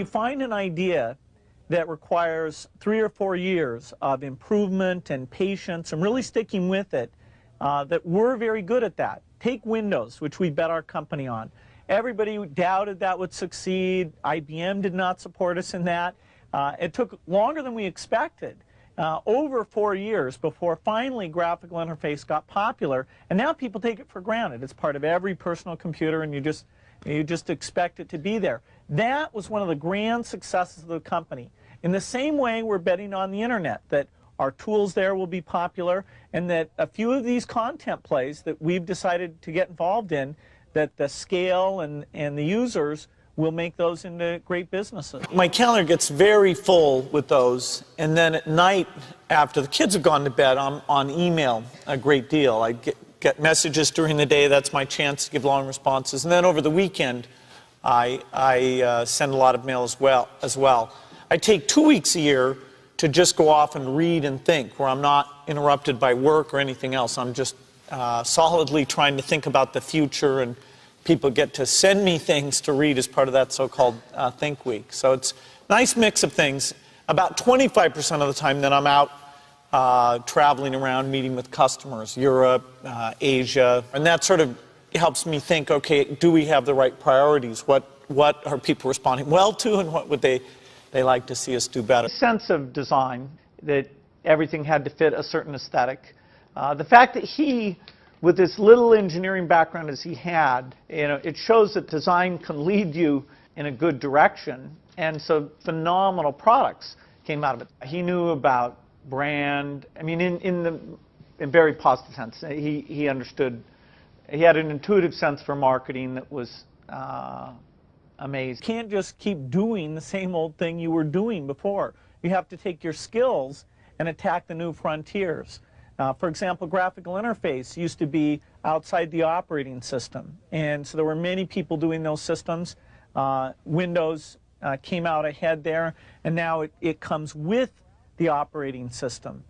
You find an idea that requires 3 or 4 years of improvement and patience and really sticking with it, that we're very good at that. Take Windows, which we bet our company on. Everybody doubted that would succeed. IBM did not support us in that. It took longer than we expected, over 4 years before finally graphical interface got popular, and now people take it for granted. It's part of every personal computer, and you just expect it to be there. That was one of the grand successes of the company. In the same way, we're betting on the internet, that our tools there will be popular, and that a few of these content plays that we've decided to get involved in, that the scale and the users will make those into great businesses. My calendar gets very full with those, and then at night, after the kids have gone to bed, I'm on email a great deal. I get messages during the day. That's my chance to give long responses. And then over the weekend, I send a lot of mail as well. I take 2 weeks a year to just go off and read and think, where I'm not interrupted by work or anything else. I'm just solidly trying to think about the future, and people get to send me things to read as part of that so-called Think Week. So it's a nice mix of things. About 25% of the time that I'm out traveling around, meeting with customers, Europe, Asia, and that sort of helps me think, okay, do we have the right priorities? What are people responding well to, and what would they like to see us do better? Sense of design, that everything had to fit a certain aesthetic. The fact that he, with this little engineering background as he had, it shows that design can lead you in a good direction, and so phenomenal products came out of it. He knew about brand. I mean, in very positive sense. He understood. He had an intuitive sense for marketing that was amazing. You can't just keep doing the same old thing you were doing before. You have to take your skills and attack the new frontiers. For example, graphical interface used to be outside the operating system, and so there were many people doing those systems. Windows came out ahead there, and now it comes with the operating system.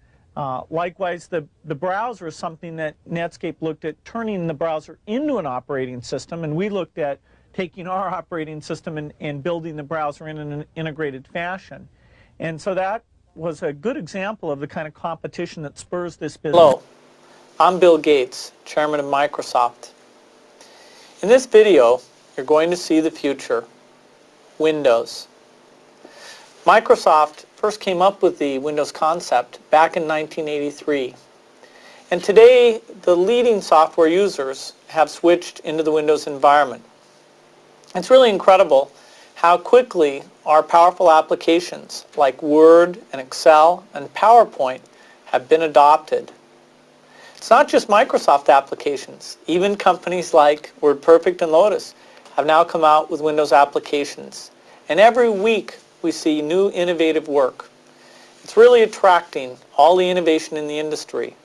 Likewise, the browser is something that Netscape looked at turning the browser into an operating system, and we looked at taking our operating system and building the browser in an integrated fashion. And so that was a good example of the kind of competition that spurs this business. Hello, I'm Bill Gates, Chairman of Microsoft. In this video, you're going to see the future, Windows. Microsoft first came up with the Windows concept back in 1983. And today, the leading software users have switched into the Windows environment. It's really incredible how quickly our powerful applications like Word and Excel and PowerPoint have been adopted. It's not just Microsoft applications. Even companies like WordPerfect and Lotus have now come out with Windows applications. And every week we see new innovative work. It's really attracting all the innovation in the industry.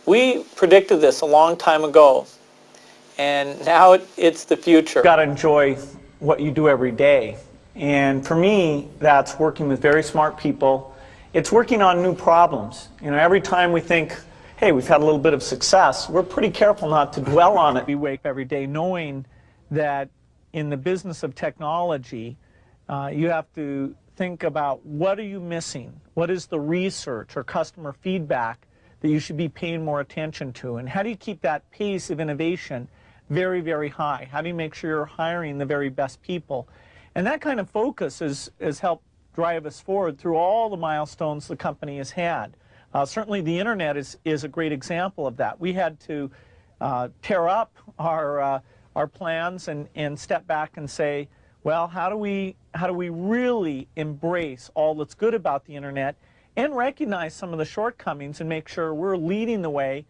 We predicted this a long time ago, and now it's the future. You've got to enjoy what you do every day. And for me, that's working with very smart people. It's working on new problems. Every time we think, hey, we've had a little bit of success, we're pretty careful not to dwell on it. We wake every day knowing that in the business of technology, you have to think about what are you missing? What is the research or customer feedback that you should be paying more attention to? And how do you keep that pace of innovation very, very high? How do you make sure you're hiring the very best people? And that kind of focus has helped drive us forward through all the milestones the company has had. Certainly the internet is a great example of that. We had to tear up our plans and step back and say, well, how do we really embrace all that's good about the internet and recognize some of the shortcomings and make sure we're leading the way